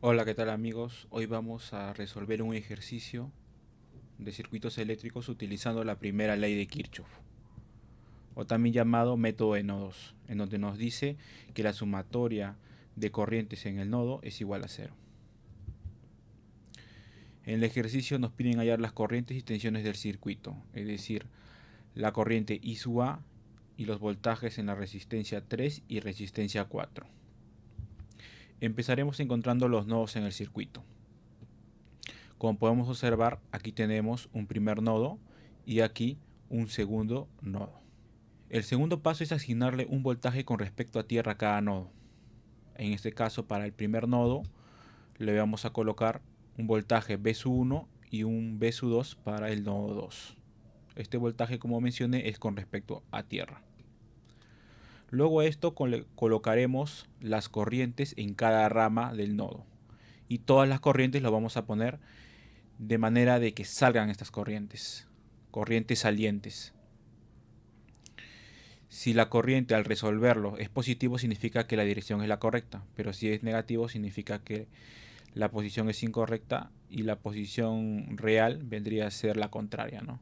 Hola, ¿qué tal amigos? Hoy vamos a resolver un ejercicio de circuitos eléctricos utilizando la primera ley de Kirchhoff, o también llamado método de nodos, en donde nos dice que la sumatoria de corrientes en el nodo es igual a cero. En el ejercicio nos piden hallar las corrientes y tensiones del circuito, es decir, la corriente I sub A y los voltajes en la resistencia 3 y resistencia 4. Empezaremos encontrando los nodos en el circuito. Como podemos observar, aquí tenemos un primer nodo y aquí un segundo nodo. El segundo paso es asignarle un voltaje con respecto a tierra a cada nodo. En este caso, para el primer nodo, le vamos a colocar un voltaje V1 y un V2 para el nodo 2. Este voltaje, como mencioné, es con respecto a tierra. Luego a esto colocaremos las corrientes en cada rama del nodo. Y todas las corrientes las vamos a poner de manera de que salgan estas corrientes salientes. Si la corriente al resolverlo es positivo, significa que la dirección es la correcta, pero si es negativo, significa que la posición es incorrecta y la posición real vendría a ser la contraria, ¿no?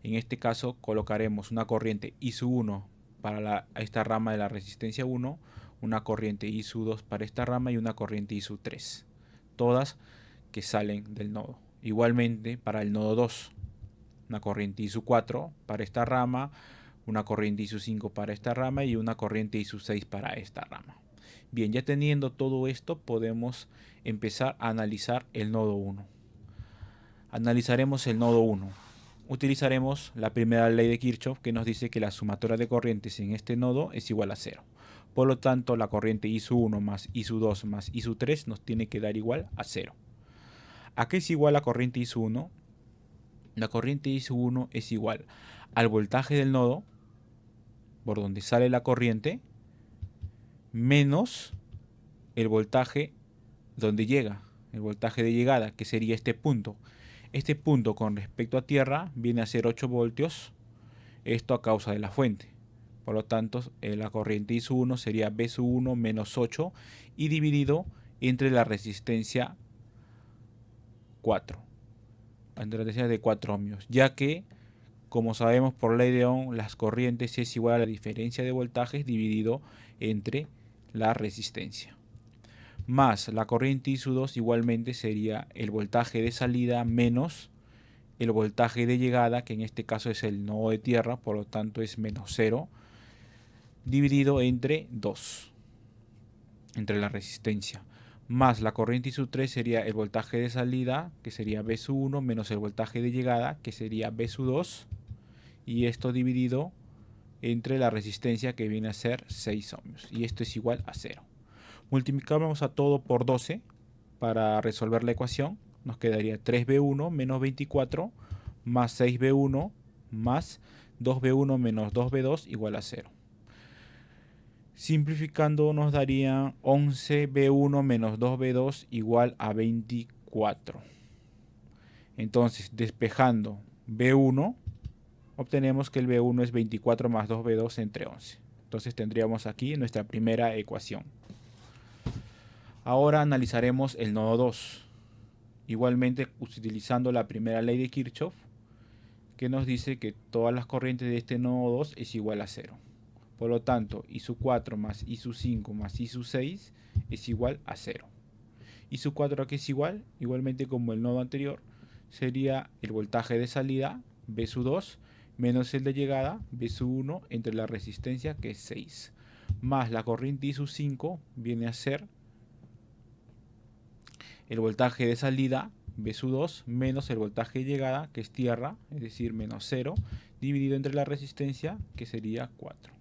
En este caso colocaremos una corriente I-1 para esta rama de la resistencia 1, una corriente I-2 para esta rama y una corriente I-3, todas que salen del nodo. Igualmente para el nodo 2, una corriente I-4 para esta rama, una corriente I-5 para esta rama y una corriente I-6 para esta rama. Bien, ya teniendo todo esto, podemos empezar a analizar el nodo 1. Analizaremos el nodo 1. Utilizaremos la primera ley de Kirchhoff, que nos dice que la sumatoria de corrientes en este nodo es igual a 0. Por lo tanto, la corriente I-1 más I-2 más I-3 nos tiene que dar igual a 0. ¿A qué es igual la corriente I-1? La corriente I-1 es igual al voltaje del nodo, por donde sale la corriente, menos el voltaje donde llega, el voltaje de llegada, que sería este punto. Este punto con respecto a tierra viene a ser 8 voltios, esto a causa de la fuente. Por lo tanto, la corriente I-1 sería V1 menos 8 y dividido entre la resistencia 4, entre la resistencia de 4 ohmios, ya que, como sabemos por ley de Ohm, las corrientes es igual a la diferencia de voltajes dividido entre la resistencia. Más la corriente I-2 igualmente sería el voltaje de salida menos el voltaje de llegada, que en este caso es el nodo de tierra, por lo tanto es menos 0, dividido entre 2, entre la resistencia. Más la corriente I-3 sería el voltaje de salida, que sería V1, menos el voltaje de llegada, que sería V2, y esto dividido entre la resistencia, que viene a ser 6 ohmios, y esto es igual a 0. Multiplicamos a todo por 12 para resolver la ecuación. Nos quedaría 3V1 menos 24 más 6V1 más 2V1 menos 2V2 igual a 0. Simplificando nos daría 11V1 menos 2V2 igual a 24. Entonces, despejando V1, obtenemos que el V1 es 24 más 2V2 entre 11. Entonces tendríamos aquí nuestra primera ecuación. Ahora analizaremos el nodo 2. Igualmente utilizando la primera ley de Kirchhoff, que nos dice que todas las corrientes de este nodo 2 es igual a 0. Por lo tanto, I-4 más I-5 más I-6 es igual a 0. I-4 aquí es igual, igualmente como el nodo anterior, sería el voltaje de salida, V2, menos el de llegada, V1, entre la resistencia, que es 6. Más la corriente I-5 viene a ser el voltaje de salida, V2, menos el voltaje de llegada, que es tierra, es decir, menos 0, dividido entre la resistencia, que sería 4.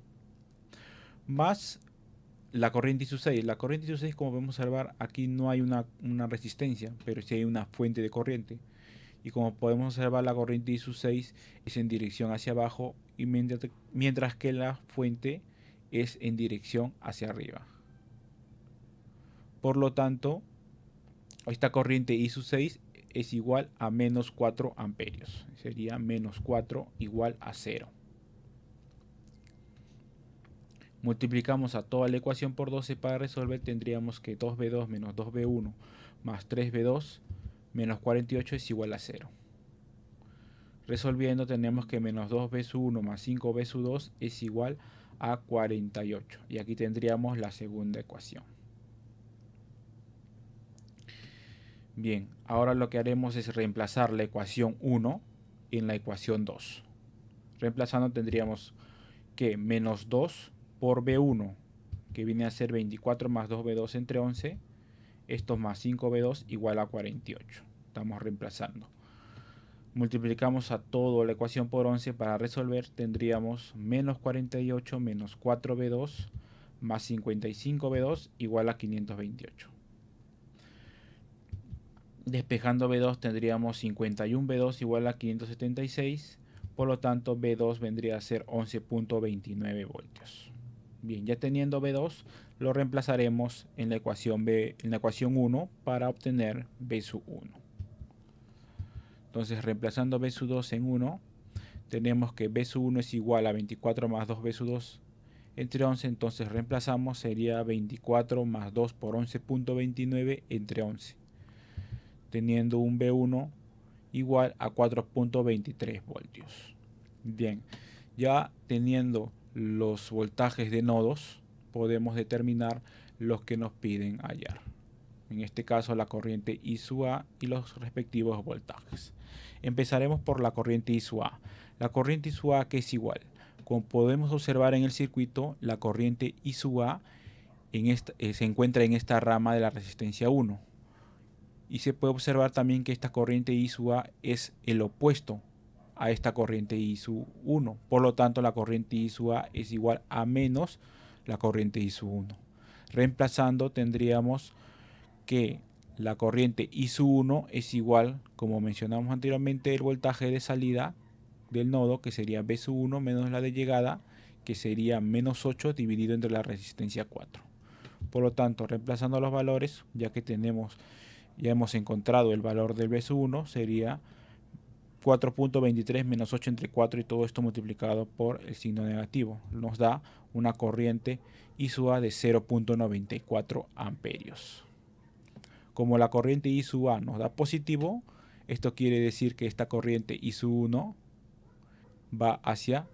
Más la corriente I-6. La corriente I-6, como podemos observar, aquí no hay una resistencia, pero sí hay una fuente de corriente. Y como podemos observar, la corriente I-6 es en dirección hacia abajo, y mientras que la fuente es en dirección hacia arriba. Por lo tanto, esta corriente I-6 es igual a menos 4 amperios. Sería menos 4 igual a 0. Multiplicamos a toda la ecuación por 12 para resolver. Tendríamos que 2V2 menos 2V1 más 3B2 menos 48 es igual a 0. Resolviendo tenemos que menos 2B1 más 5B2 es igual a 48. Y aquí tendríamos la segunda ecuación. Bien, ahora lo que haremos es reemplazar la ecuación 1 en la ecuación 2. Reemplazando tendríamos que menos 2 por B1, que viene a ser 24 más 2B2 entre 11, esto más 5B2 igual a 48. Estamos reemplazando. Multiplicamos a toda la ecuación por 11 para resolver, tendríamos menos 48 menos 4B2 más 55B2 igual a 528. Despejando B2 tendríamos 51B2 igual a 576, por lo tanto B2 vendría a ser 11.29 voltios. Bien, ya teniendo B2 lo reemplazaremos en la ecuación 1 para obtener B1. Entonces reemplazando B2 en 1 tenemos que B1 es igual a 24 más 2B2 entre 11, entonces reemplazamos, sería 24 más 2 por 11.29 entre 11, teniendo un B1 igual a 4.23 voltios. Bien, ya teniendo los voltajes de nodos, podemos determinar los que nos piden hallar. En este caso la corriente I sub A y los respectivos voltajes. Empezaremos por la corriente I sub A. La corriente I sub A, que es igual. Como podemos observar en el circuito, la corriente I sub A se encuentra en esta rama de la resistencia 1. Y se puede observar también que esta corriente I sub A es el opuesto a esta corriente I sub 1. Por lo tanto, la corriente I sub A es igual a menos la corriente I sub 1. Reemplazando, tendríamos que la corriente I sub 1 es igual, como mencionamos anteriormente, el voltaje de salida del nodo, que sería B sub 1 menos la de llegada, que sería menos 8 dividido entre la resistencia 4. Por lo tanto, reemplazando los valores, ya hemos encontrado el valor del B sub 1, sería 4.23 menos 8 entre 4 y todo esto multiplicado por el signo negativo. Nos da una corriente I sub A de 0.94 amperios. Como la corriente I sub A nos da positivo, esto quiere decir que esta corriente I sub 1 va hacia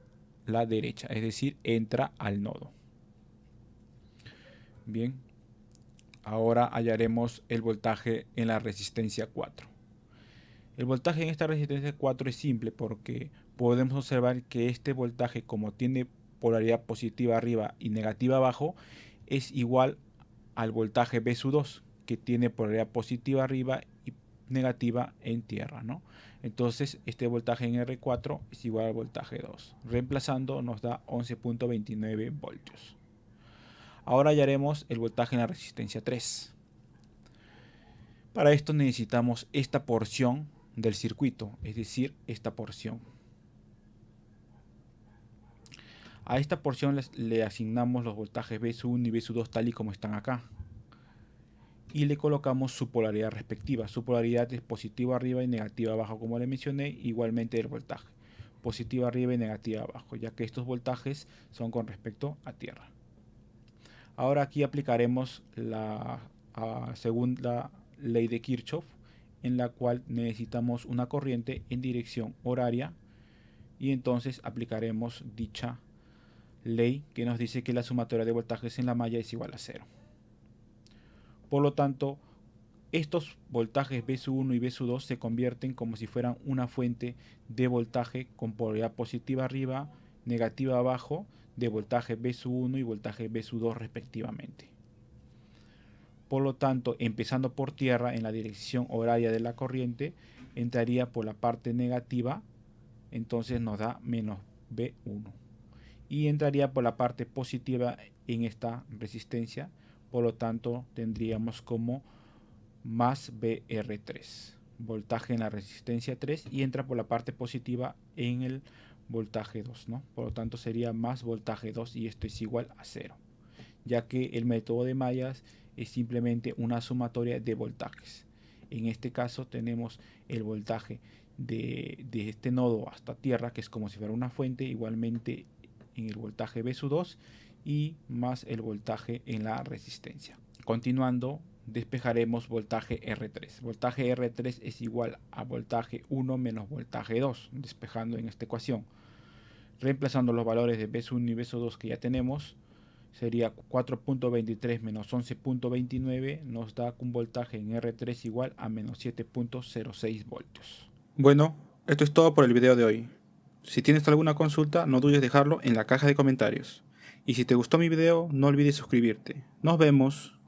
la derecha, es decir, entra al nodo. Bien, ahora hallaremos el voltaje en la resistencia 4. El voltaje en esta resistencia 4 es simple porque podemos observar que este voltaje, como tiene polaridad positiva arriba y negativa abajo, es igual al voltaje B sub 2, que tiene polaridad positiva arriba y negativa en tierra, ¿no? Entonces este voltaje en R4 es igual al voltaje 2. Reemplazando nos da 11.29 voltios. Ahora hallaremos el voltaje en la resistencia 3. Para esto necesitamos esta porción del circuito, es decir, esta porción. A esta porción le asignamos los voltajes B1 y B2 tal y como están acá. Y le colocamos su polaridad respectiva. Su polaridad es positiva arriba y negativa abajo, como le mencioné, igualmente el voltaje. Positiva arriba y negativa abajo, ya que estos voltajes son con respecto a tierra. Ahora aquí aplicaremos la segunda ley de Kirchhoff, en la cual necesitamos una corriente en dirección horaria, y entonces aplicaremos dicha ley que nos dice que la sumatoria de voltajes en la malla es igual a 0. Por lo tanto, estos voltajes B1 y B2 se convierten como si fueran una fuente de voltaje con polaridad positiva arriba, negativa abajo, de voltaje B1 y voltaje B2 respectivamente. Por lo tanto, empezando por tierra en la dirección horaria de la corriente, entraría por la parte negativa, entonces nos da menos B1. Y entraría por la parte positiva en esta resistencia, por lo tanto tendríamos como más BR3, voltaje en la resistencia 3, y entra por la parte positiva en el voltaje 2, ¿no? Por lo tanto sería más voltaje 2 y esto es igual a 0, ya que el método de mallas es simplemente una sumatoria de voltajes. En este caso tenemos el voltaje de este nodo hasta tierra, que es como si fuera una fuente, igualmente en el voltaje B2 y más el voltaje en la resistencia. Continuando, despejaremos voltaje R3. Voltaje R3 es igual a voltaje 1 menos voltaje 2, despejando en esta ecuación. Reemplazando los valores de B1 y B2 que ya tenemos, sería 4.23 menos 11.29, nos da un voltaje en R3 igual a menos 7.06 voltios. Bueno, esto es todo por el video de hoy. Si tienes alguna consulta, no dudes dejarlo en la caja de comentarios. Y si te gustó mi video, no olvides suscribirte. Nos vemos.